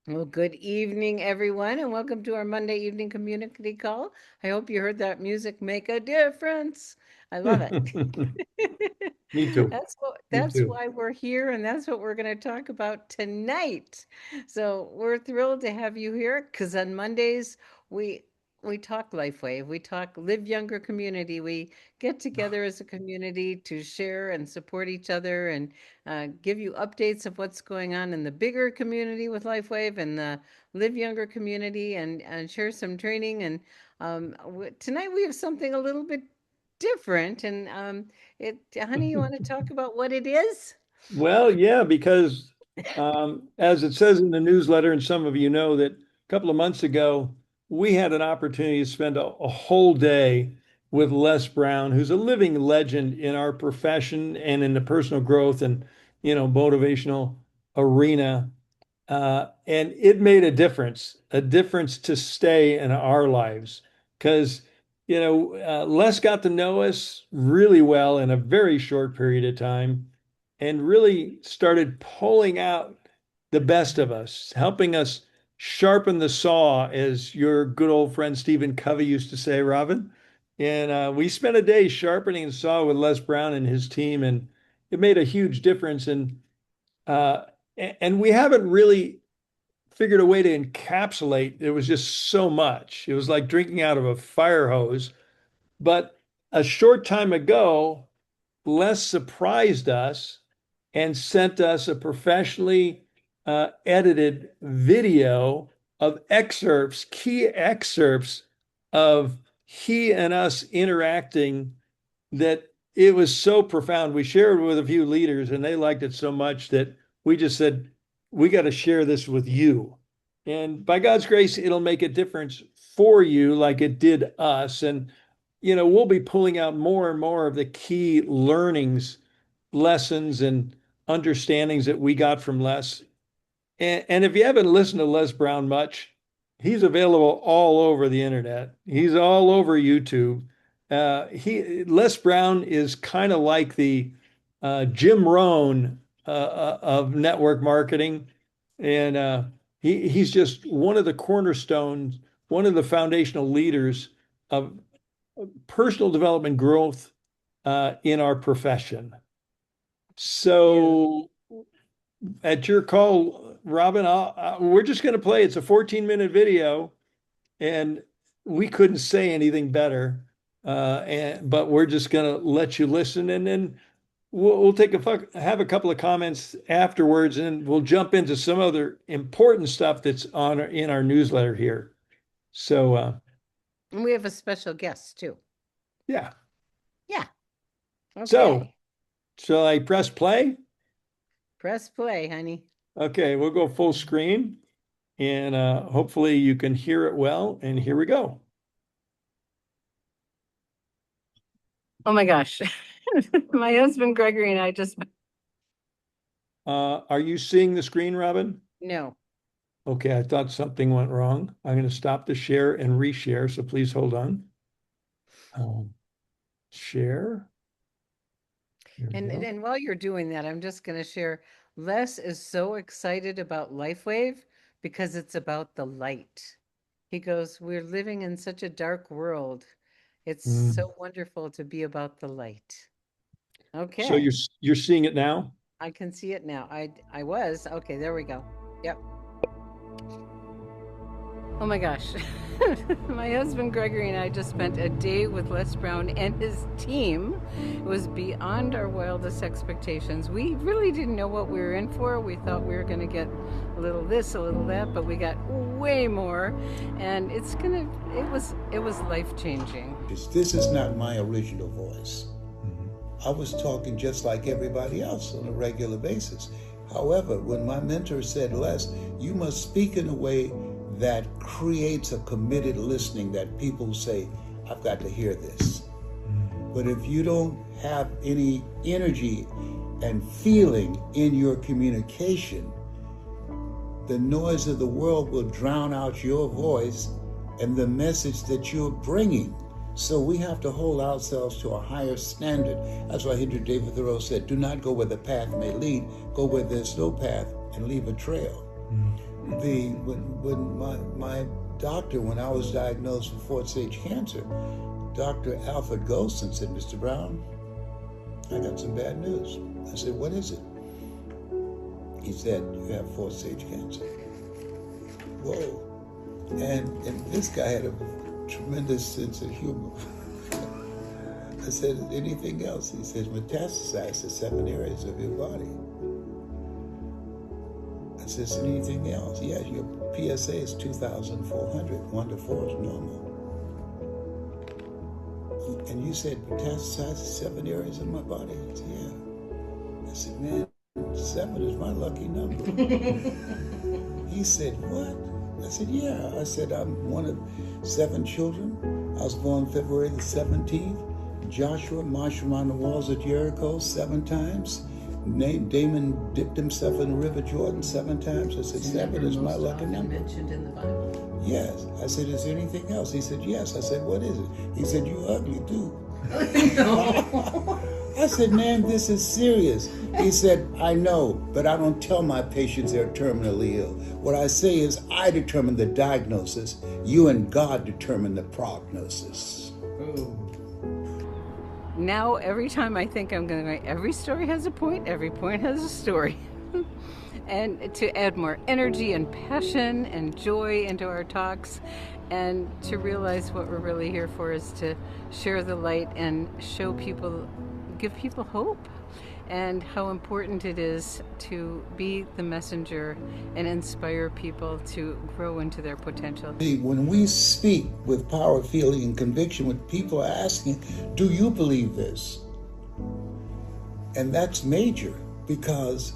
Well, good evening, everyone, and welcome to our Monday evening community call. I hope you heard that music make a difference. I love it. Me too. Me That's too. why we're here, and that's what we're going to talk about tonight. So we're thrilled to have you here because on Mondays we we talk LifeWave, we talk Live Younger community. We get together as a community to share and support each other and give you updates of what's going on in the bigger community with LifeWave and the Live Younger community and share some training. And tonight we have something a little bit different. And honey, you want to talk about what it is? Well, yeah, because as it says in the newsletter, and some of you know that a couple of months ago, we had an opportunity to spend a whole day with Les Brown, who's a living legend in our profession and in the personal growth and, motivational arena. And it made a difference to stay in our lives because, Les got to know us really well in a very short period of time and really started pulling out the best of us, helping us sharpen the saw, as your good old friend Stephen Covey used to say, Robin. And we spent a day sharpening the saw with Les Brown and his team, and it made a huge difference. Uh, and we haven't really figured a way to encapsulate. It was just so much. It was like drinking out of a fire hose. But a short time ago, Les surprised us and sent us a professionally edited video of excerpts, key excerpts of he and us interacting that it was so profound. We shared it with a few leaders and they liked it so much that we just said, we got to share this with you. And by God's grace, it'll make a difference for you like it did us. And, we'll be pulling out more and more of the key learnings, lessons, and understandings that we got from Les. And if you haven't listened to Les Brown much, he's available all over the internet. He's all over YouTube. Les Brown is kind of like the Jim Rohn of network marketing, and he's just one of the cornerstones, one of the foundational leaders of personal development growth in our profession. Yeah. So at your call, Robin, we're just going to play. It's a 14-minute video, and we couldn't say anything better. But we're just going to let you listen, and then we'll have a couple of comments afterwards, and we'll jump into some other important stuff that's in our newsletter here. So, And we have a special guest too. yeah. Yeah. So, Okay. shall I press play? Press play, honey. Okay, we'll go full screen, and hopefully you can hear it well. And here we go. Oh my gosh. My husband Gregory and I just Are you seeing the screen, Robin? no. Okay, I thought something went wrong. I'm going to stop the share and reshare, so please hold on. Um, Share. Here we And go. and while you're doing that, I'm just going to share. Les is so excited about LifeWave because it's about the light. He goes, "We're living in such a dark world. It's Mm. so wonderful to be about the light." So Okay, you're seeing it now? I can see it now. I was. Okay, there we go. Yep. Oh my gosh. My husband Gregory and I just spent a day with Les Brown and his team. It was beyond our wildest expectations. We really didn't know what we were in for. We thought we were going to get a little this, a little that, but we got way more. And it was life-changing. This is not my original voice. Mhm. I was talking just like everybody else on a regular basis. However, when my mentor said, Les, you must speak in a way that creates a committed listening that people say, I've got to hear this. But if you don't have any energy and feeling in your communication, the noise of the world will drown out your voice and the message that you're bringing. So we have to hold ourselves to a higher standard. That's why Henry David Thoreau said, do not go where the path may lead, go where there's no path and leave a trail. when my doctor, when I was diagnosed with fourth stage cancer, Dr. Alfred Golston said, "Mr. Brown, I got some bad news." I said, "What is it?" He said, "You have fourth stage cancer." Whoa. And this guy had a tremendous sense of humor. I said, "Anything else?" He said, "Metastasized to 7 areas of your body." I said, "Is anything else?" "Yeah, your PSA is 2,400. 1 to 4 is normal." "And you said metastasized to 7 areas of my body?" He said, "Yeah." I said, "Man, 7 is my lucky number." He said, "What?" I said, "Yeah." I said, "I'm one of 7 children. I was born February the 17th. Joshua marched around the walls of Jericho 7 times. Damon dipped himself in the River Jordan 7 times. I said, 7 is my lucky number." Mentioned in the Bible. "Yes." I said, "Is there anything else?" He said, "Yes." I said, "What is it?" He said, "You ugly too." I said, "Man, this is serious." He said, "I know, but I don't tell my patients they're terminally ill. What I say is I determine the diagnosis. You and God determine the prognosis." Now, every time I think I'm going to write, every story has a point, every point has a story. And to add more energy and passion and joy into our talks, and to realize what we're really here for is to share the light and show people, give people hope, and how important it is to be the messenger and inspire people to grow into their potential. When we speak with power, feeling, and conviction, when people are asking, "Do you believe this?" And that's major, because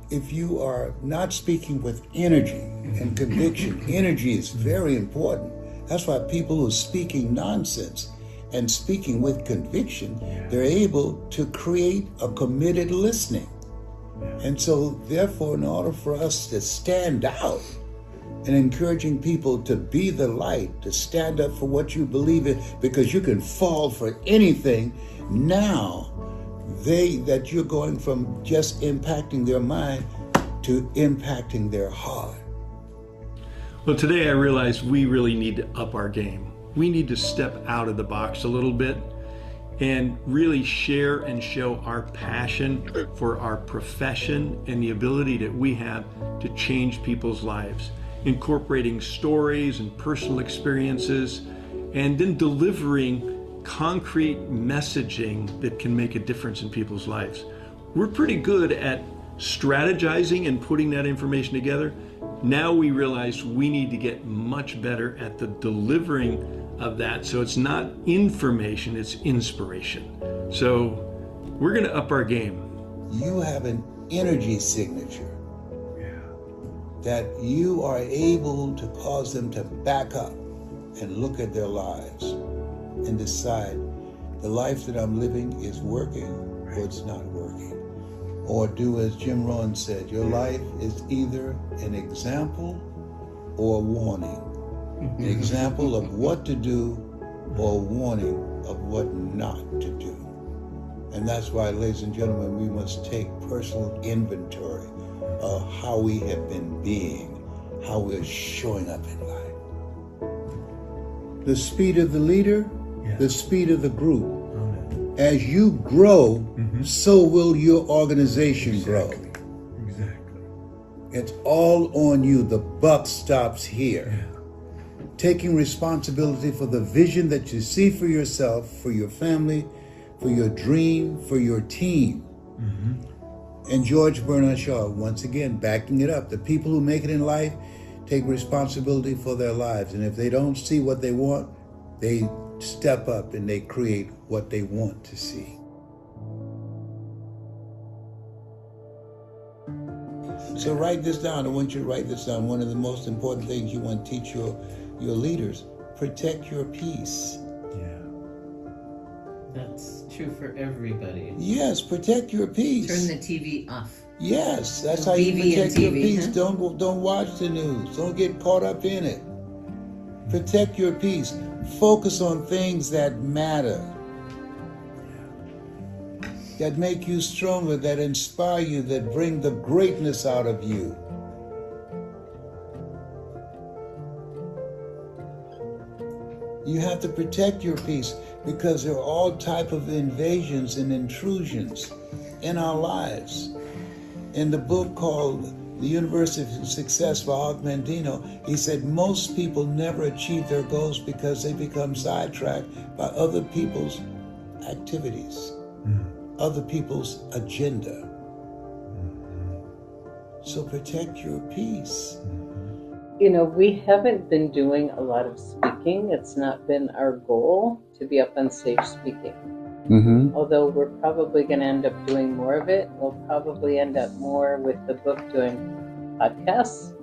if you are not speaking with energy and conviction, energy is very important. That's why people who are speaking nonsense and speaking with conviction, they're able to create a committed listening. And so, therefore, in order for us to stand out and encouraging people to be the light, to stand up for what you believe in, because you can fall for anything now, that you're going from just impacting their mind to impacting their heart. Well, today I realized we really need to up our game. We need to step out of the box a little bit and really share and show our passion for our profession and the ability that we have to change people's lives, incorporating stories and personal experiences, and then delivering concrete messaging that can make a difference in people's lives. We're pretty good at strategizing and putting that information together. Now we realize we need to get much better at the delivering of that, so it's not information, it's inspiration. So we're going to up our game. You have an energy signature that you are able to cause them to back up and look at their lives and decide, the life that I'm living is working or it's not working. Or do as Jim Rohn said, your life is either an example or a warning. An example of what to do or a warning of what not to do. And that's why, ladies and gentlemen, we must take personal inventory of how we have been being, how we're showing up in life. The speed of the leader, the speed of the group. As you grow, so will your organization grow. Exactly. It's all on you. The buck stops here. Taking responsibility for the vision that you see for yourself, for your family, for your dream, for your team. And George Bernard Shaw, once again, backing it up. The people who make it in life take responsibility for their lives. And if they don't see what they want, they step up and they create what they want to see. So write this down. I want you to write this down. One of the most important things you want to teach your leaders: protect your peace. That's true for everybody. Yes, protect your peace. Turn the TV off. Yes, that's No how you BV and protect your TV, peace. huh? Don't watch the news. Don't get caught up in it. Protect your peace. Focus on things that matter, that make you stronger, that inspire you, that bring the greatness out of you. You have to protect your peace because there are all type of invasions and intrusions in our lives. In the book called The University of Success by Og Mandino, he said most people never achieve their goals because they become sidetracked by other people's activities, other people's agenda. So protect your peace. You know, we haven't been doing a lot of speaking. It's not been our goal to be up on stage speaking. Although we're probably going to end up doing more of it. We'll probably end up more with the book doing podcasts.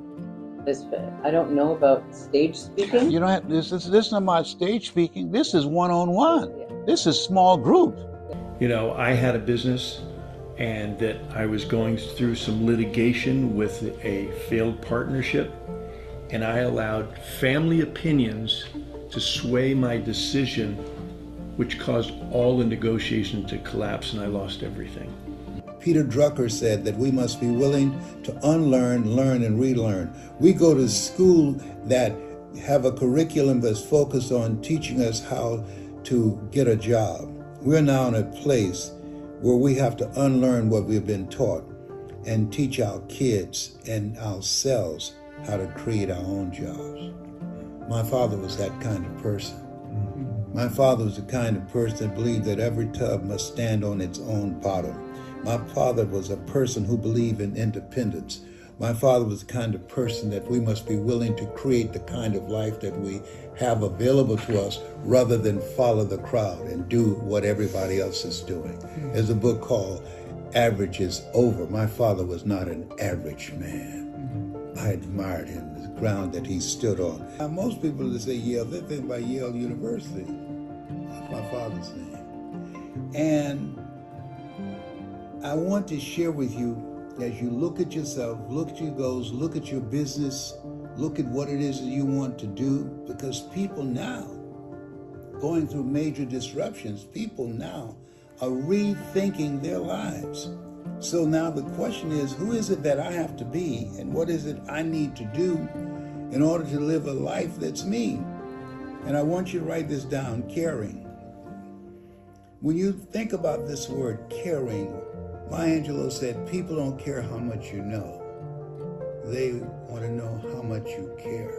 I don't know about stage speaking. You don't have, this is not my stage speaking. This is one-on-one. This is small group. You know, I had a business and that I was going through some litigation with a failed partnership, and I allowed family opinions to sway my decision, which caused all the negotiation to collapse, and I lost everything. Peter Drucker said that we must be willing to unlearn, learn, and relearn. We go to school that have a curriculum that's focused on teaching us how to get a job. We're now in a place where we have to unlearn what we've been taught and teach our kids and ourselves how to create our own jobs. My father was that kind of person. My father was the kind of person that believed that every tub must stand on its own bottom. My father was a person who believed in independence. My father was the kind of person that we must be willing to create the kind of life that we have available to us rather than follow the crowd and do what everybody else is doing. There's a book called Average is Over. My father was not an average man. I admired him, the ground that he stood on. Now, most people that say Yale, they think about Yale University. That's my father's name. And I want to share with you, as you look at yourself, look at your goals, look at your business, look at what it is that you want to do, because people now, going through major disruptions, people now are rethinking their lives. So now the question is, who is it that I have to be, and what is it I need to do in order to live a life that's me? And I want you to write this down, caring. When you think about this word caring, Maya Angelou said, people don't care how much you know. They want to know how much you care.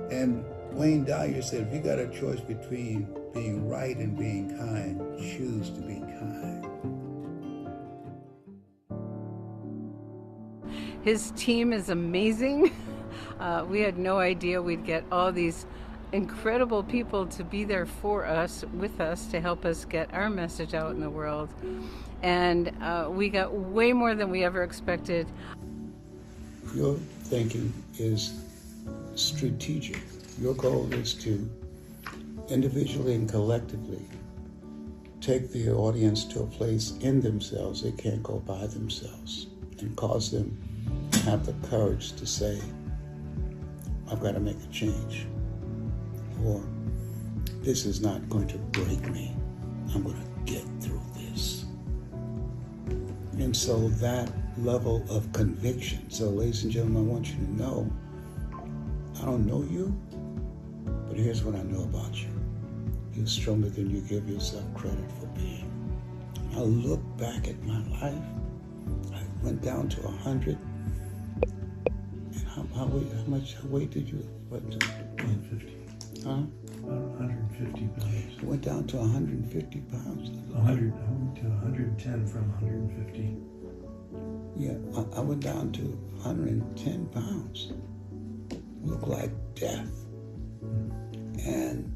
And Wayne Dyer said, if you got a choice between being right and being kind, choose to be kind. His team is amazing. We had no idea we'd get all these incredible people to be there for us, with us, to help us get our message out in the world. And we got way more than we ever expected. Your thinking is strategic. Your goal is to individually and collectively take the audience to a place in themselves they can't go by themselves, and cause them to have the courage to say, I've got to make a change, or this is not going to break me. I'm going to get through this. And so that level of conviction. So ladies and gentlemen, I want you to know, I don't know you, but here's what I know about you. You're stronger than you give yourself credit for being. I look back at my life. I went down to 100. And how much weight did you, what? 150. Huh? About 150 pounds. I went down to 150 pounds. 100 to 110 from 150. Yeah, I went down to 110 pounds. Looked like death. And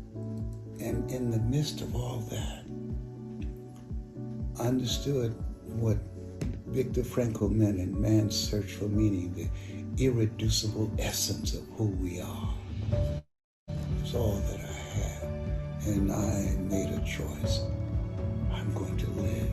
in the midst of all that, I understood what Viktor Frankl meant in Man's Search for Meaning, the irreducible essence of who we are. It's all that I had. And I made a choice. I'm going to live.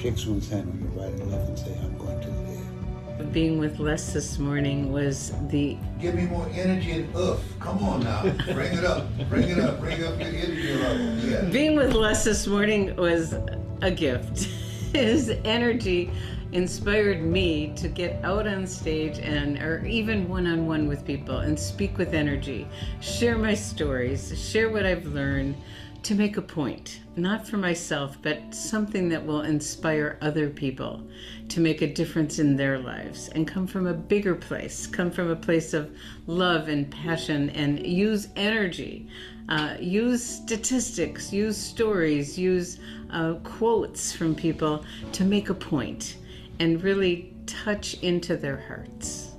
Shake someone's hand on your right and left and say, I'm going to live. Being with Les this morning was the... Give me more energy and oof. Come on now. Bring it up. Bring it up. Bring up your energy level. Yeah. Being with Les this morning was a gift. His energy inspired me to get out on stage and or even one-on-one with people and speak with energy, share my stories, share what I've learned to make a point, not for myself, but something that will inspire other people to make a difference in their lives and come from a bigger place, come from a place of love and passion, and use energy, use statistics, use stories, use quotes from people to make a point and really touch into their hearts.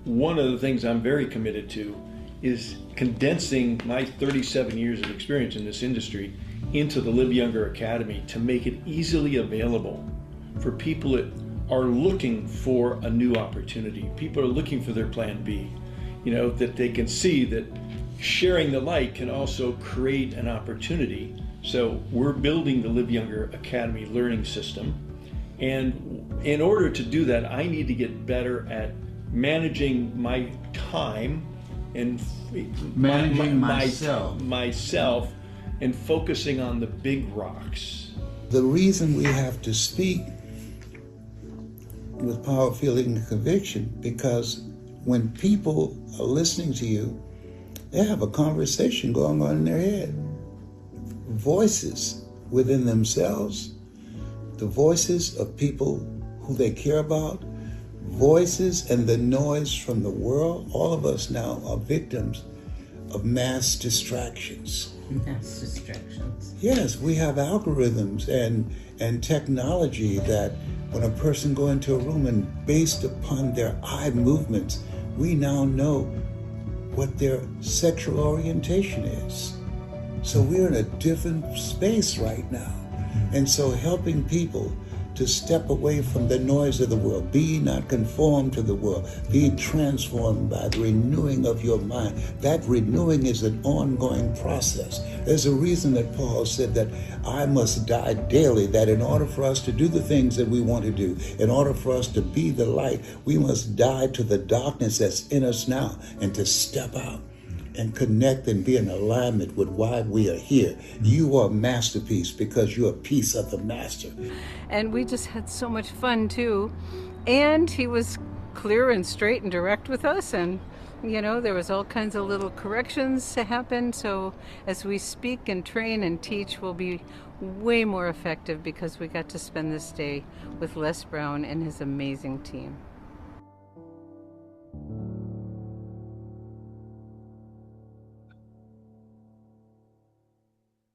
One of the things I'm very committed to is condensing my 37 years of experience in this industry into the Live Younger Academy to make it easily available for people that are looking for a new opportunity. People are looking for their plan B, that they can see that sharing the light can also create an opportunity. So we're building the Live Younger Academy learning system. And in order to do that, I need to get better at managing my time and managing myself and focusing on the big rocks. The reason we have to speak with power, feeling, and conviction, because when people are listening to you, they have a conversation going on in their head. Voices within themselves, the voices of people who they care about, voices and the noise from the world. All of us now are victims of mass distractions. Mass distractions. Yes, we have algorithms and technology that when a person go into a room and based upon their eye movements, we now know what their sexual orientation is. So we're in a different space right now. And so helping people to step away from the noise of the world, be not conformed to the world, be transformed by the renewing of your mind. That renewing is an ongoing process. There's a reason that Paul said that I must die daily, that in order for us to do the things that we want to do, in order for us to be the light, we must die to the darkness that's in us now and to step out and connect and be in alignment with why we are here. You are a masterpiece because you're a piece of the master. And we just had so much fun too. And he was clear and straight and direct with us. And, there was all kinds of little corrections to happen. So as we speak and train and teach, we'll be way more effective because we got to spend this day with Les Brown and his amazing team.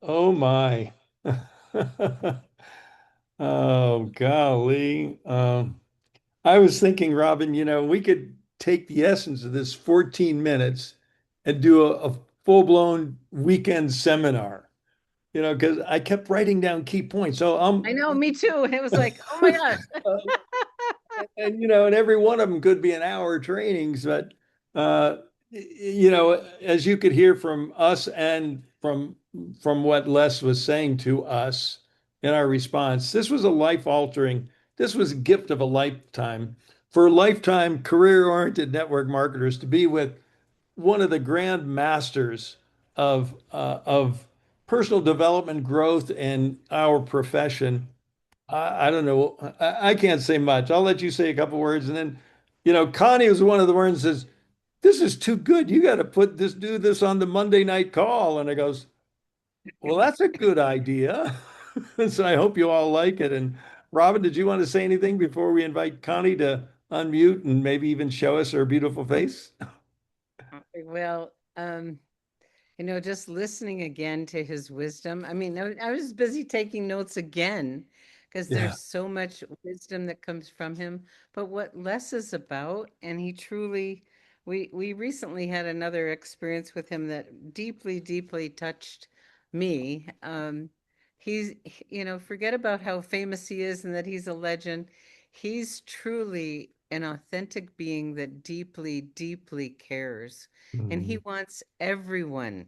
Oh my. Oh, golly. I was thinking, Robin, we could take the essence of this 14 minutes and do a full-blown weekend seminar, because I kept writing down key points. So I know, me too. It was like, oh my gosh. and every one of them could be an hour trainings, but as you could hear from us and from what Les was saying to us in our response, this was this was a gift of a lifetime for lifetime career-oriented network marketers to be with one of the grand masters of personal development growth in our profession. I don't know. I can't say much. I'll let you say a couple words. And then, Connie was one of the ones that says, this is too good. You got to do this on the Monday night call. And I goes, well, that's a good idea. So I hope you all like it. And Robin, did you want to say anything before we invite Connie to unmute and maybe even show us her beautiful face? Well, just listening again to his wisdom. I mean, I was busy taking notes again because there's so much wisdom that comes from him. But what Les is about, and he truly, we recently had another experience with him that deeply, deeply touched me. He's, forget about how famous he is and that he's a legend. He's truly an authentic being that deeply, deeply cares. And he wants everyone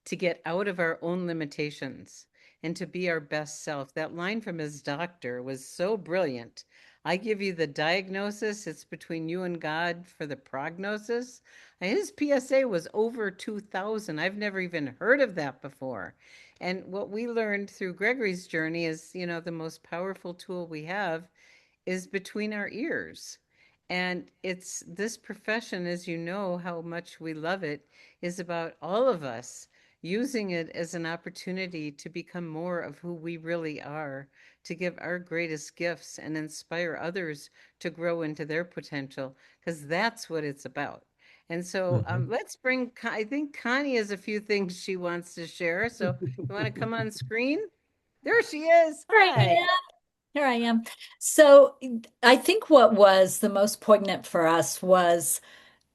to get out of our own limitations and to be our best self. That line from his doctor was so brilliant. I give you the diagnosis. It's between you and God for the prognosis. And his PSA was over 2,000. I've never even heard of that before. And what we learned through Gregory's journey is, the most powerful tool we have is between our ears. And it's this profession, as you know, how much we love it, is about all of us using it as an opportunity to become more of who we really are, to give our greatest gifts and inspire others to grow into their potential, because that's what it's about. And so Mhm. let's bring, I think Connie has a few things she wants to share. So you want to come on screen? There she is. All right, Hi. here I am. So I think what was the most poignant for us was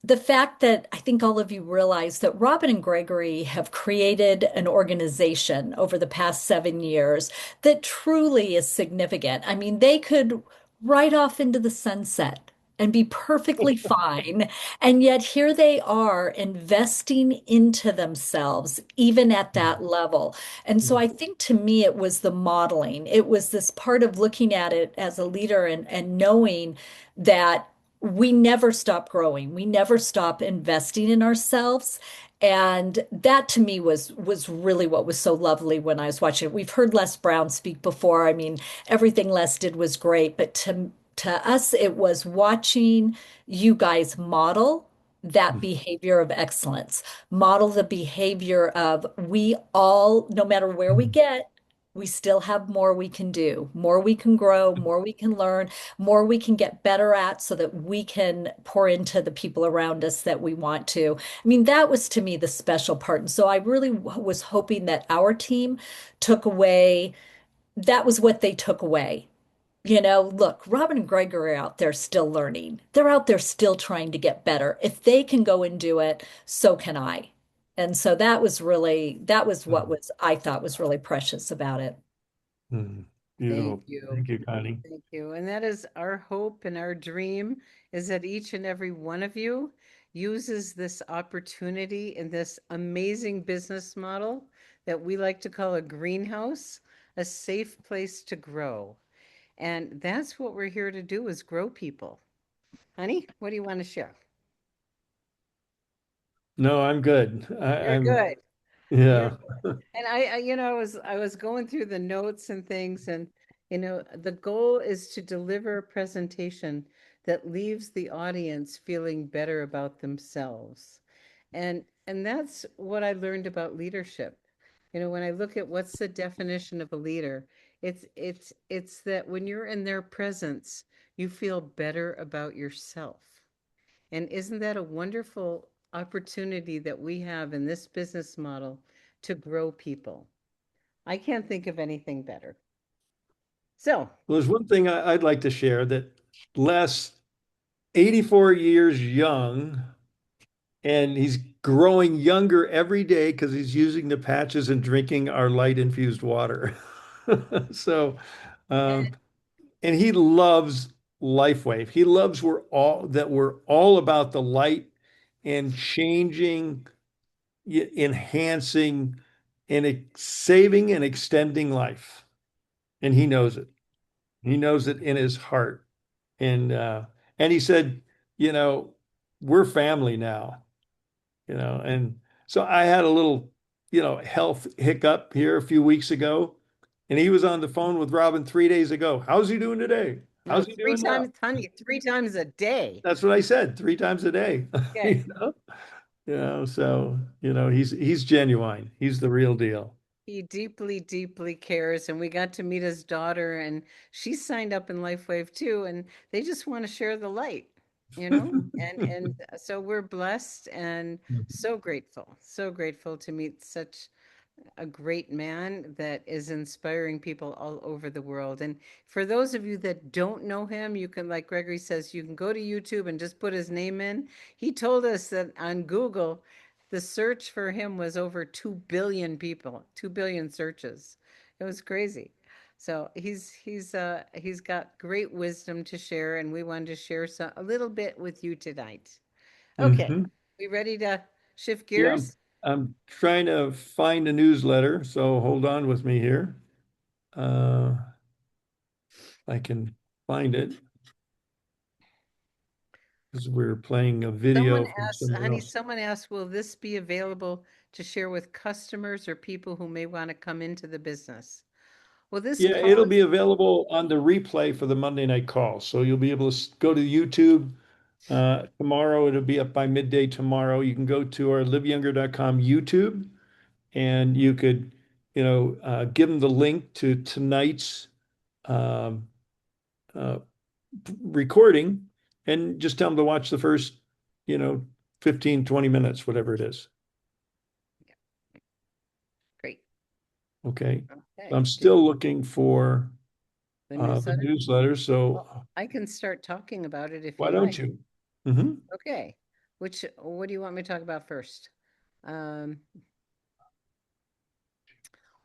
the fact that I think all of you realize that Robin and Gregory have created an organization over the past 7 years that truly is significant. I mean, they could ride off into the sunset and be perfectly fine. And yet here they are investing into themselves, even at that level. And so I think to me, it was the modeling. It was this part of looking at it as a leader and knowing that we never stop growing. We never stop investing in ourselves. And that to me was really what was so lovely when I was watching it. We've heard Les Brown speak before. I mean, everything Les did was great, but to us, it was watching you guys model that behavior of excellence, model the behavior of we all, no matter where we get, we still have more we can do, more we can grow, more we can learn, more we can get better at so that we can pour into the people around us that we want to. I mean, that was to me the special part. And so I really was hoping that our team took away, that was what they took away. Look, Robin and Greg are out there still learning. They're out there still trying to get better. If they can go and do it, so can I. And so that was what was, I thought was really precious about it. Mhm. Thank Beautiful. you. Thank you, Connie. Thank you. And that is our hope and our dream is that each and every one of you uses this opportunity in this amazing business model that we like to call a greenhouse, a safe place to grow. And that's what we're here to do is grow people. Honey, what do you want to share? No, I'm good. You're good. You're Yeah. And I was going through the notes and things, and the goal is to deliver a presentation that leaves the audience feeling better about themselves. And that's what I learned about leadership. When I look at what's the definition of a leader, it's that when you're in their presence, you feel better about yourself. And isn't that a wonderful opportunity that we have in this business model to grow people? I can't think of anything better. So, Well, there's one thing I'd like to share that Les, 84 years young, and he's growing younger every day because he's using the patches and drinking our light infused water. So, um, and he loves LifeWave. He loves we're all about the light and changing, enhancing, and saving and extending life. And he knows it. He knows it in his heart. And he said, you know, we're family now, and so I had a little, health hiccup here a few weeks ago, and he was on the phone with Robin 3 days ago. How's he doing today? no, How's he three doing now? times, honey, 3 times a day. That's what I said, 3 times a day. Okay. So he's genuine. He's the real deal. He deeply, deeply cares. And we got to meet his daughter, and she signed up in LifeWave too. And they just want to share the light, and so we're blessed and so grateful to meet such a great man that is inspiring people all over the world. And for those of you that don't know him, you can, like Gregory says, you can go to YouTube and just put his name in. He told us that on Google, the search for him was over 2 billion people, 2 billion searches. It was crazy. So he's got great wisdom to share, and we wanted to share a little bit with you tonight. Okay, Hmm. we ready to shift Yeah, gears? I'm trying to find a newsletter, so hold on with me here. Uh, I can find it. because we're playing a Someone video from asked, someone honey, else. someone asked, will this be available to share with customers or people who may want to come into the business? Well, this Yeah, call it'll be is, available on the replay for the Monday night call. So you'll be able to go to YouTube tomorrow. It'll be up by midday tomorrow. You can go to our liveyounger.com YouTube and you could, give them the link to tonight's um, uh, recording and just tell them to watch the first, you know, 15, 20 minutes, whatever it is. great. Okay. Okay. I'm still looking for The the newsletter. newsletter. So Well, I can start talking about it if why you don't like. you? Mhm. Okay. What do you want me to talk about first? Um,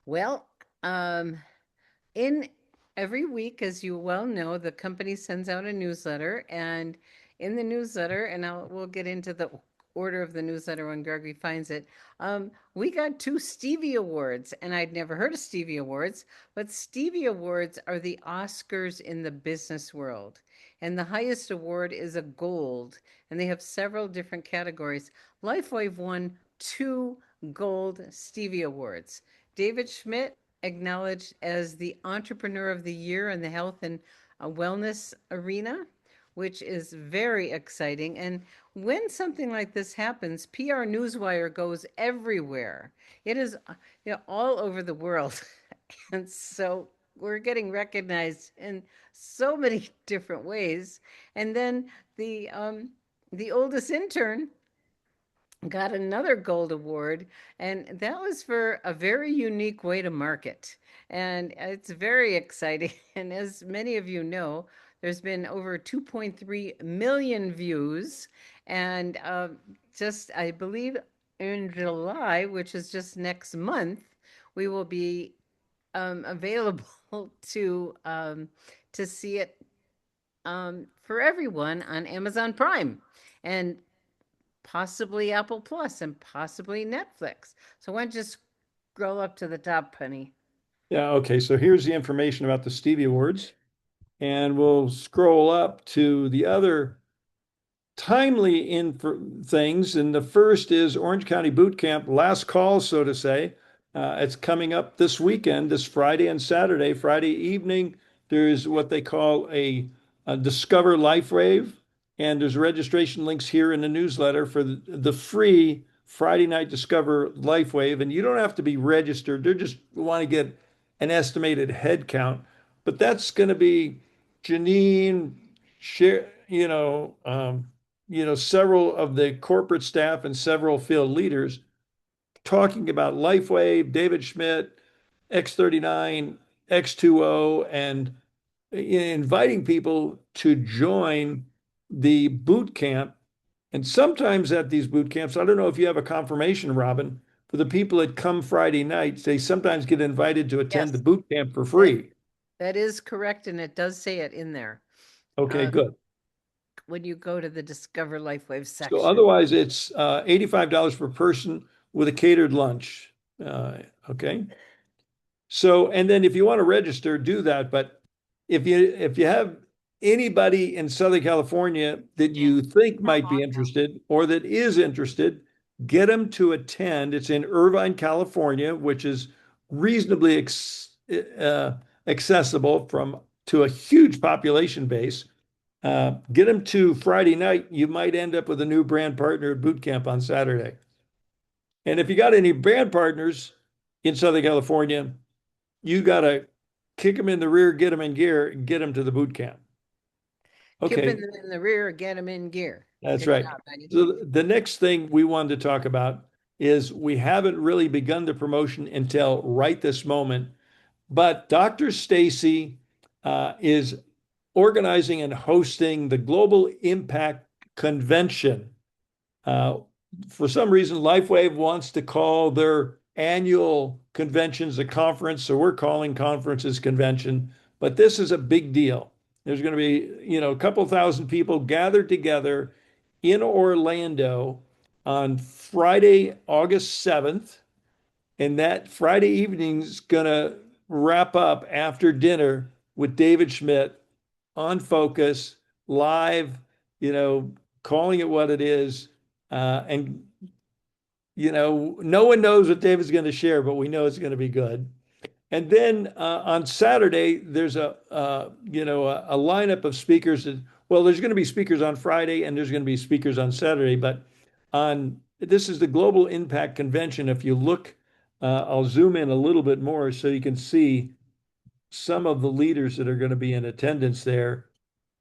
well, in every week, as you well know, the company sends out a newsletter, and in the newsletter, and we'll get into the order of the newsletter when Gregory finds it. We got 2 Stevie Awards, and I'd never heard of Stevie Awards, but Stevie Awards are the Oscars in the business world. And the highest award is a gold, and they have several different categories. Lifewave won 2 gold Stevie Awards. David Schmidt acknowledged as the Entrepreneur of the Year in the health and wellness arena, which is very exciting. And when something like this happens, PR Newswire goes everywhere. It is, all over the world. And so we're getting recognized in so many different ways. And then the oldest intern got another gold award, and that was for a very unique way to market. And it's very exciting. And as many of you know, there's been over 2.3 million views. And just, I believe, in July, which is just next month, we will be available to see it for everyone on Amazon Prime. And possibly Apple Plus and possibly Netflix. So why don't you scroll up to the top, honey? Yeah, okay. So here's the information about the Stevie Awards. And we'll scroll up to the other timely things. And the first is Orange County Boot Camp, last call, so to say. It's coming up this weekend, this Friday and Saturday. Friday evening, there's what they call a Discover Life Wave. And there's registration links here in the newsletter for the free Friday night Discover Life Wave. And you don't have to be registered. They just want to get an estimated head count. But that's going to be Janine, share, several of the corporate staff and several field leaders talking about LifeWave, David Schmidt, X39, X2O, and inviting people to join the boot camp. And sometimes at these boot camps, I don't know if you have a confirmation, Robin, for the people that come Friday nights, they sometimes get invited to attend the Yes, boot camp for free. that is correct, and it does say it in there Okay, good. when you go to the Discover LifeWave So section. otherwise, it's $85 per person with a catered lunch. Okay. So, and then if you want to register, do that. But if you have anybody in Southern California that you think might be interested or that is interested, get them to attend. It's in Irvine, California, which is reasonably accessible to a huge population base. Get them to Friday night. You might end up with a new brand partner at boot camp on Saturday. And if you got any brand partners in Southern California, you got to kick them in the rear, get them in gear, and get them to the boot camp. Okay, Kipping them in the rear, get them in gear. that's Good right. job, buddy. So the next thing we wanted to talk about is we haven't really begun the promotion until right this moment, but Dr. Stacy is organizing and hosting the Global Impact Convention. For some reason, LifeWave wants to call their annual conventions a conference, so we're calling conferences convention. But this is a big deal. There's going to be, a couple thousand people gathered together in Orlando on Friday, August 7th. And that Friday evening is going to wrap up after dinner with David Schmidt on Focus, live, calling it what it is. And, no one knows what David's going to share, but we know it's going to be good. And then on Saturday, there's a lineup of speakers. Well, there's going to be speakers on Friday and there's going to be speakers on Saturday. But this is the Global Impact Convention. If you look, I'll zoom in a little bit more so you can see some of the leaders that are going to be in attendance there.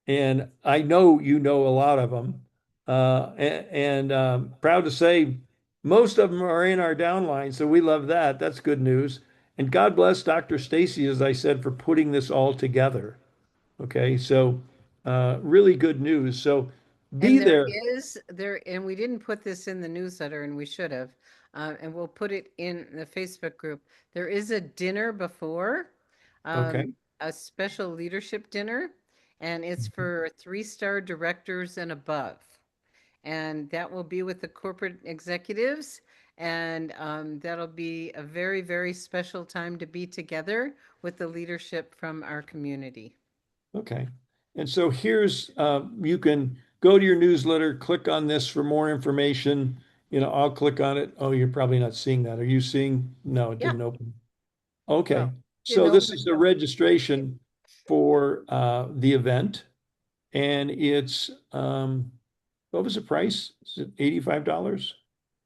And I know you know a lot of them. Proud to say most of them are in our downline, so we love that. That's good news. And God bless Dr. Stacy, as I said, for putting this all together. Okay, so really good news. So be And there. and we didn't put this in the newsletter, and we should have. And we'll put it in the Facebook group. There is a dinner before, Okay. a special leadership dinner, and it's for 3-star directors and above. And that will be with the corporate executives. And that'll be a very, very special time to be together with the leadership from our community. Okay. And so here's, you can go to your newsletter, click on this for more information. I'll click on it. Oh, you're probably not seeing that. Are you seeing? No, it Yeah. didn't open. Okay. Well, So this is the registration for the event. And it's, what was the price? Is it $85?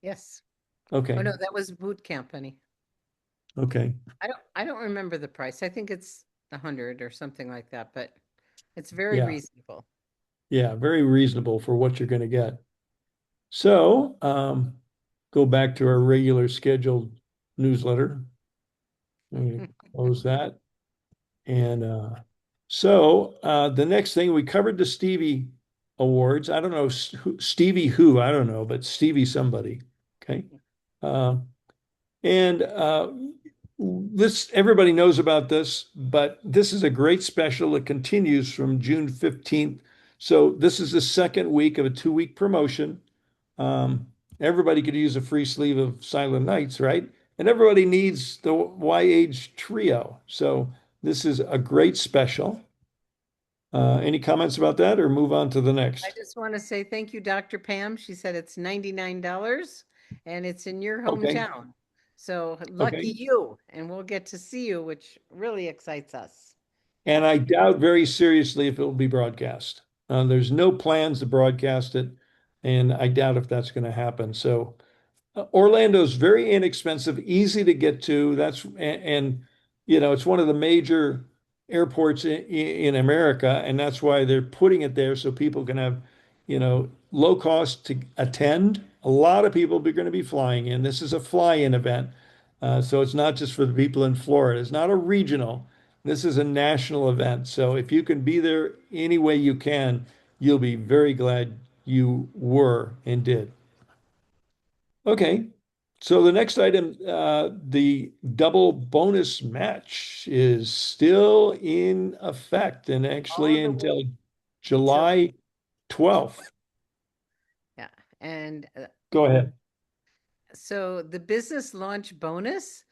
yes. Okay. Oh, no, that was boot camp, honey. Okay. I don't remember the price. I think it's 100 or something like that, but it's very Yeah. reasonable. Yeah, very reasonable for what you're going to get. So, go back to our regular scheduled newsletter. Close that. And the next thing, we covered the Stevie Awards. I don't know Stevie who, I don't know, but Stevie somebody. Okay. And this, everybody knows about this, but this is a great special that continues from June 15th. So this is the second week of a 2-week promotion. Everybody could use a free sleeve of Silent Nights, right? And everybody needs the Y-Age Trio. So this is a great special. Any comments about that or move on to the I next? just want to say thank you, Dr. Pam. She said it's $99 and it's in your Okay. hometown. So lucky you, and we'll get to see you, which really excites us. And I doubt very seriously if it will be broadcast. There's no plans to broadcast it, and I doubt if that's going to happen. So Orlando's very inexpensive, easy to get to. And it's one of the major airports in America, and that's why they're putting it there so people can have, low cost to attend. A lot of people are going to be flying in. This is a fly-in event. So it's not just for the people in Florida. It's not a regional. This is a national event. So if you can be there any way you can, you'll be very glad you were and did. Okay. So the next item, the double bonus match is still in effect and actually All the way until July 12th. Yeah. And Go ahead. so the business launch bonus,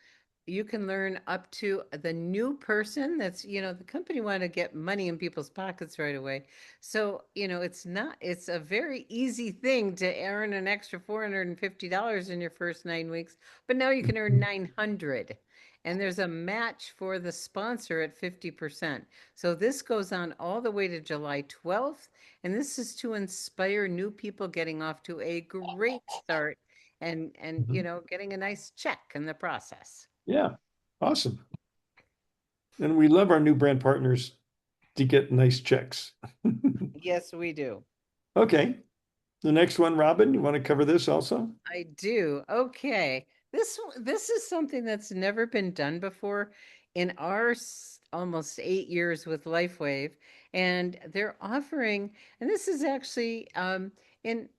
you can learn up to the new person that's, the company want to get money in people's pockets right away. So, it's a very easy thing to earn an extra $450 in your first 9 weeks, but now you can earn 900. And there's a match for the sponsor at 50%. So this goes on all the way to July 12th. And this is to inspire new people getting off to a great start and getting a nice check in the process. Yeah. Awesome. And we love our new brand partners to get nice checks. Yes, we do. Okay. The next one, Robin, you want to cover this also? I do. Okay. This is something that's never been done before in our almost 8 years with LifeWave, and they're offering, and this is actually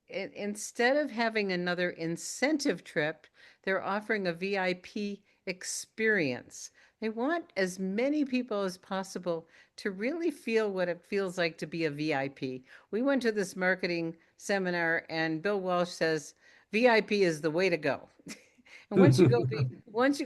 instead of having another incentive trip, they're offering a VIP experience. They want as many people as possible to really feel what it feels like to be a VIP. We went to this marketing seminar, and Bill Walsh says VIP is the way to go. And once you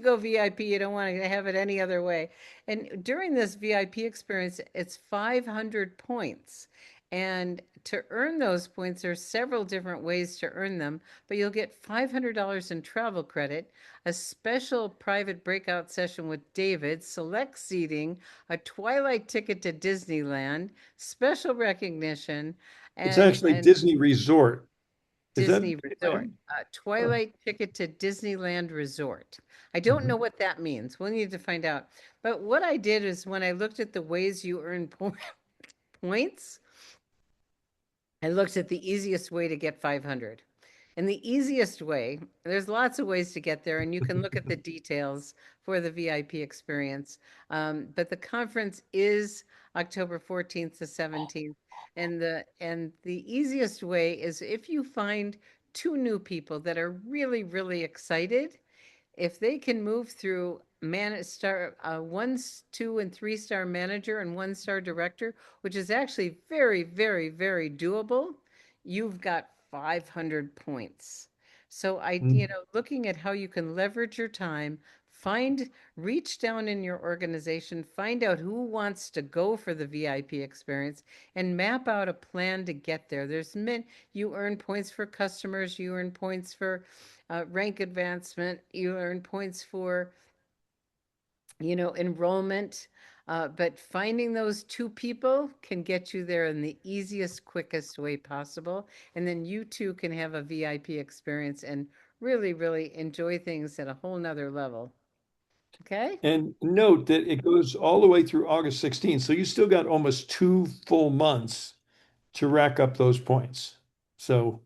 go VIP, you don't want to have it any other way. And during this VIP experience, it's 500 points. And to earn those points, there are several different ways to earn them, but you'll get $500 in travel credit, a special private breakout session with David, select seating, a Twilight ticket to Disneyland, special recognition, It's actually and Disney Resort. Is that Disney Resort, Disneyland? Oh. Twilight ticket to Disneyland Resort. I don't know what that means. We'll need to find out. But what I did is when I looked at the ways you earn points, I looked at the easiest way to get 500. And the easiest way, there's lots of ways to get there, and you can look at the details for the VIP experience. But the conference is October 14th to 17th. And the easiest way is if you find two new people that are really, really excited, if they can move through star one, two, and three-star manager and one-star director, which is actually very, very, very doable, you've got 500 points. So looking at how you can leverage your time, reach down in your organization, find out who wants to go for the VIP experience, and map out a plan to get there. You earn points for customers, you earn points for rank advancement, you earn points for, enrollment. But finding those two people can get you there in the easiest, quickest way possible. And then you too can have a VIP experience and really, really enjoy things at a whole nother level. Okay? And note that it goes all the way through August 16th. So you still got almost 2 full months to rack up those points. So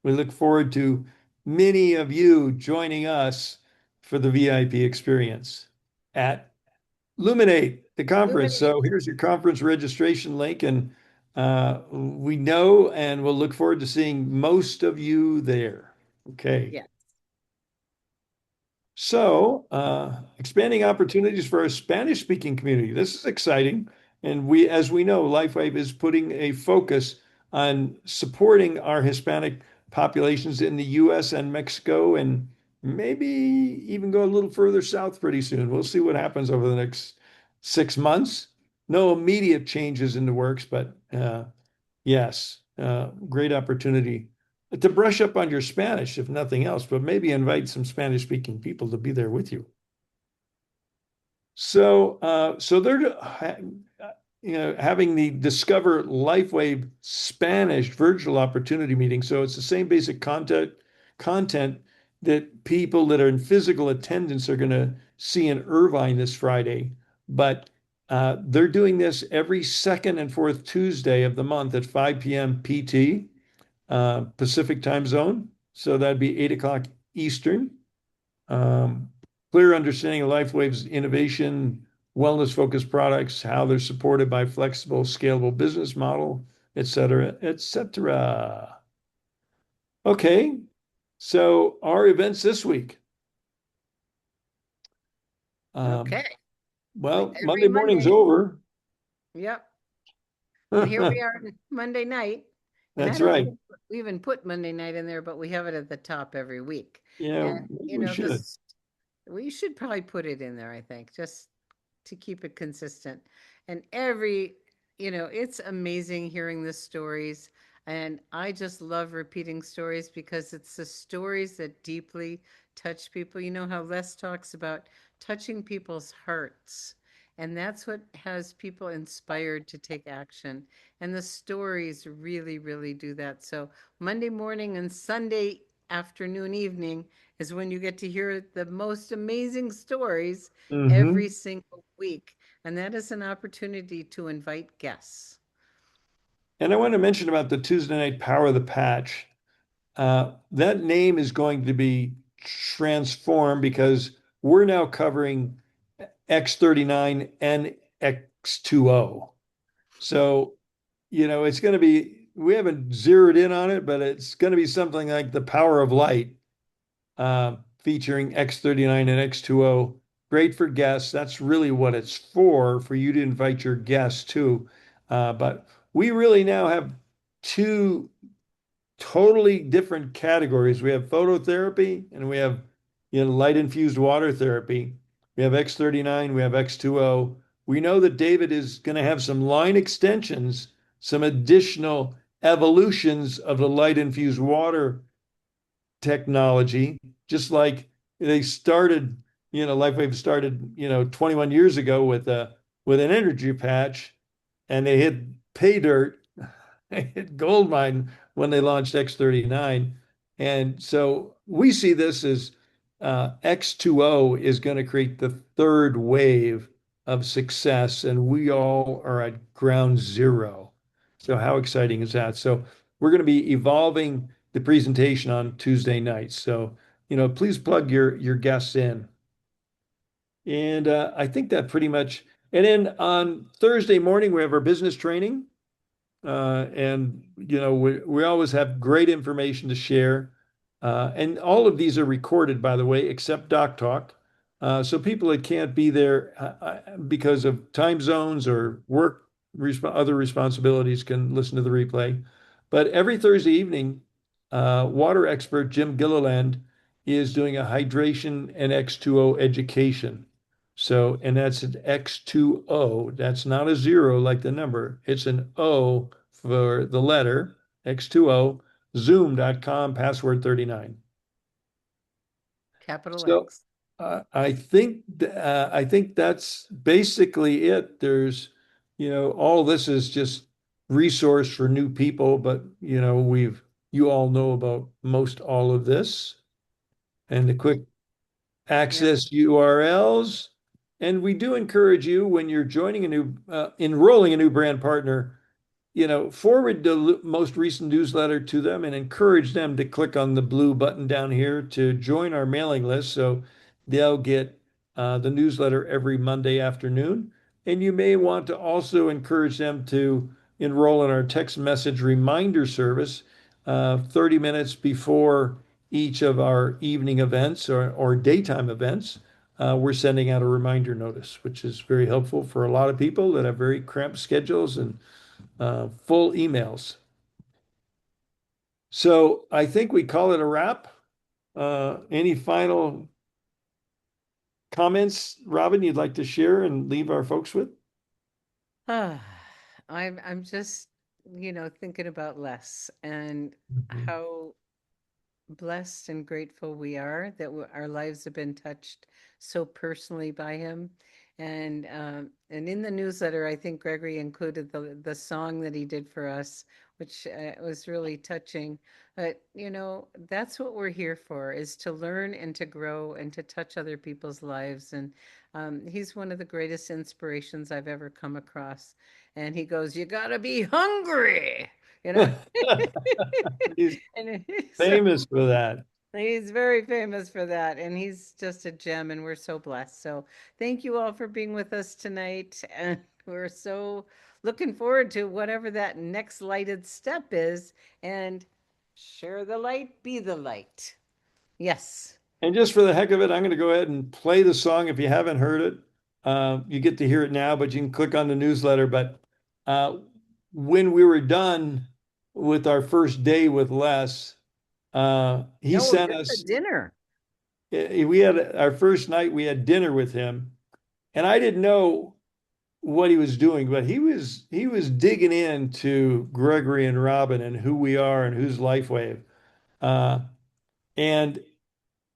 we look forward to many of you joining us for the VIP experience at Luminate, the conference. Luminate. So here's your conference registration link, and we know and we'll look forward to seeing most of you there. Okay. Yeah. So, expanding opportunities for our Spanish-speaking community. This is exciting. And as we know, LifeWave is putting a focus on supporting our Hispanic populations in the US and Mexico, and maybe even go a little further south pretty soon. We'll see what happens over the next 6 months. No immediate changes in the works, but yes, great opportunity to brush up on your Spanish, if nothing else, but maybe invite some Spanish-speaking people to be there with you. So they're having the Discover LifeWave Spanish virtual opportunity meeting. So it's the same basic content that people that are in physical attendance are going to see in Irvine this Friday, but they're doing this every second and fourth Tuesday of the month at 5 p.m. PT. Pacific time zone. So that'd be 8 o'clock Eastern. Clear understanding of LifeWave's innovation, wellness-focused products, how they're supported by flexible, scalable business model, et cetera, et cetera. Okay, so our events this week. Okay. Well, Every Monday morning's Monday. over. Yep. And here we are Monday night. And That's I don't right. think we even put Monday night in there, but we have it at the top every week. Yeah, And, we should. we should probably put it in there, I think, just to keep it consistent. And it's amazing hearing the stories. And I just love repeating stories because it's the stories that deeply touch people. You know how Les talks about touching people's hearts. And that's what has people inspired to take action. And the stories really, really do that. So Monday morning and Sunday afternoon, evening is when you get to hear the most amazing stories every single week. And that is an opportunity to invite guests. And I want to mention about the Tuesday night Power of the Patch. That name is going to be transformed because we're now covering X39 and X2O. So, it's going to be, we haven't zeroed in on it, but it's going to be something like the Power of Light, featuring X39 and X2O. Great for guests. That's really what it's for you to invite your guests too. But we really now have two totally different categories. We have phototherapy and we have light infused water therapy. We have X39, we have X2O. We know that David is going to have some line extensions, some additional evolutions of the light infused water technology, just like they started, LifeWave started, 21 years ago with an energy patch, and they hit pay dirt, they hit gold mine when they launched X39. And so we see this as X2O is going to create the third wave of success, and we all are at ground zero. So how exciting is that? So we're going to be evolving the presentation on Tuesday nights. So, please plug your guests in. And I think that pretty much. And then on Thursday morning, we have our business training. And we always have great information to share. And all of these are recorded, by the way, except Doc Talk. So people that can't be there because of time zones or work other responsibilities can listen to the replay. But every Thursday evening, water expert Jim Gilliland is doing a hydration and X2O education. So, and that's an X2O. That's not a zero like the number. It's an O for the letter, X2O, zoom.com, password 39. Capital So X. I think that's basically it. There's, all this is just resource for new people, but you all know about most all of this and the quick Yep. access URLs. And we do encourage you when you're enrolling a new brand partner, forward the most recent newsletter to them and encourage them to click on the blue button down here to join our mailing list. So they'll get the newsletter every Monday afternoon. And you may want to also encourage them to enroll in our text message reminder service 30 minutes before each of our evening events or daytime events. We're sending out a reminder notice, which is very helpful for a lot of people that have very cramped schedules and full emails. So I think we call it a wrap. Any final comments, Robin, you'd like to share and leave our folks with? Ah, I'm just, thinking about Les and how blessed and grateful we are that our lives have been touched so personally by him. And in the newsletter, I think Gregory included the song that he did for us, which was really touching. But that's what we're here for, is to learn and to grow and to touch other people's lives. And he's one of the greatest inspirations I've ever come across. And he goes, "You gotta be hungry," you know. He's And so famous for that. he's very famous for that, and he's just a gem, and we're so blessed. So thank you all for being with us tonight, and we're so looking forward to whatever that next lighted step is. And share the light, be the light. Yes. And just for the heck of it, I'm going to go ahead and play the song. If you haven't heard it, you get to hear it now, but you can click on the newsletter. But uh, when we were done with our first day with Les, he No, sent just a us, dinner. we had our first night, we had dinner with him. And I didn't know what he was doing, but he was digging into Gregory and Robin and who we are and who's LifeWave. Uh, and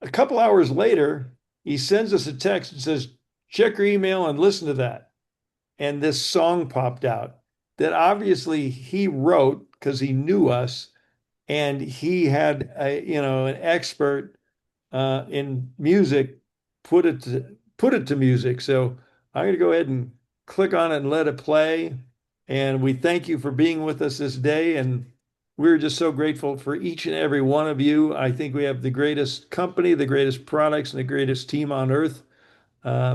a couple hours later, he sends us a text and says, check your email and listen to that. And this song popped out that obviously he wrote because he knew us and he had an expert in music put it to music. So I'm going to go ahead and click on it and let it play. And we thank you for being with us this day. And we're just so grateful for each and every one of you. I think we have the greatest company, the greatest products, and the greatest team on earth.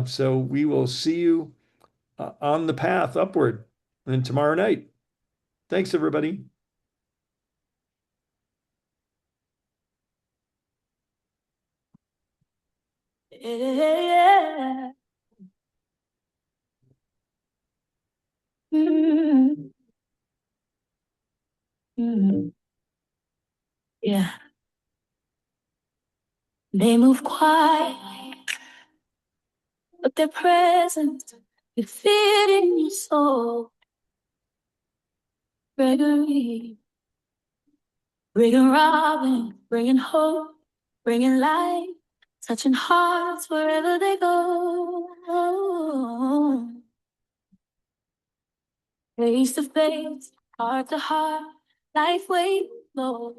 So we will see you on the path upward and tomorrow night. Thanks, everybody. Yeah. Mm, mm, yeah. They move quietly, but their presence you feel it in your soul. Gregory. Bringing Robin, bringing hope, bringing light, touching hearts wherever they go. Face to face, heart to heart, life way low.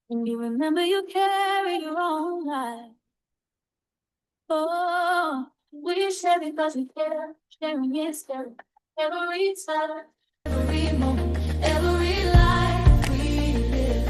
And you remember you carry your own life. Oh, we share because we care. Sharing is scary. Every time, every moment, every life we live.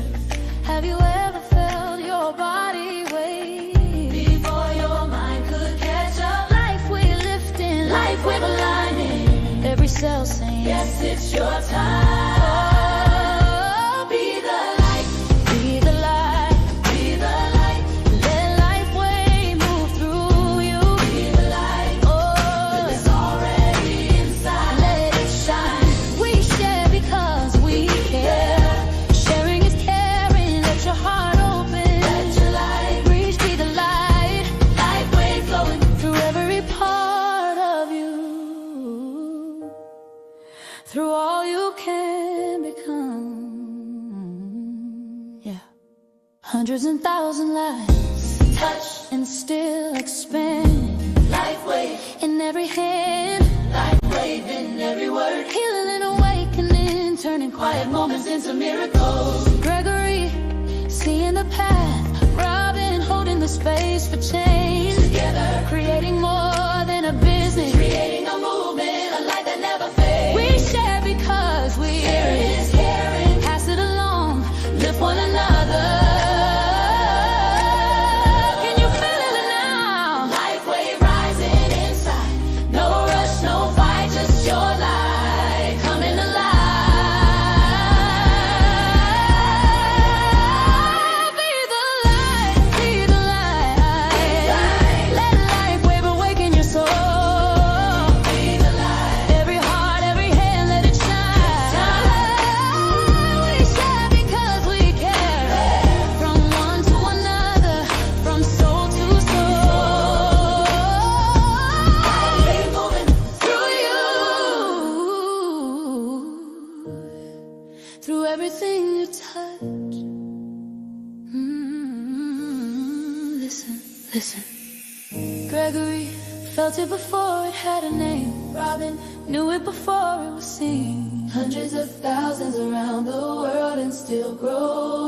Have you ever felt your body wave before your mind could catch up? Life we lifting, life we're aligning. Every cell saying, yes, it's your time. Oh, be the light, be the light, be the light. Let life way move through you. Be the light, oh, it's already inside. Let it shine. We share because we care. Sharing is caring. Let your heart open. Let your light reach. Be the light. Life way flowing through every part of you. Through all you can become. Yeah. Hundreds and thousand lives touch and still expand. Life wave in every hand. Life wave in every word. Healing and awakening. Turning quiet moments into miracles. Gregory, seeing the path. Robin, holding the space for change. Together, creating more than a business. Creating a movement, a light that never fades. We share because we sharing is caring. Pass it along, lift one another. Can you feel it now? Life wave rising inside. No rush, no fight, just your light coming alive. Be the light, be the light. Let light wave awaken your soul. Be the light. Every heart, every hand, let it shine. We share because we care. From one to another, from soul to soul. Keep moving through you. Through everything you touch. Listen, listen. Gregory felt it before it had a name. Robin knew it before it was seen. Hundreds of thousands around the world and still grows.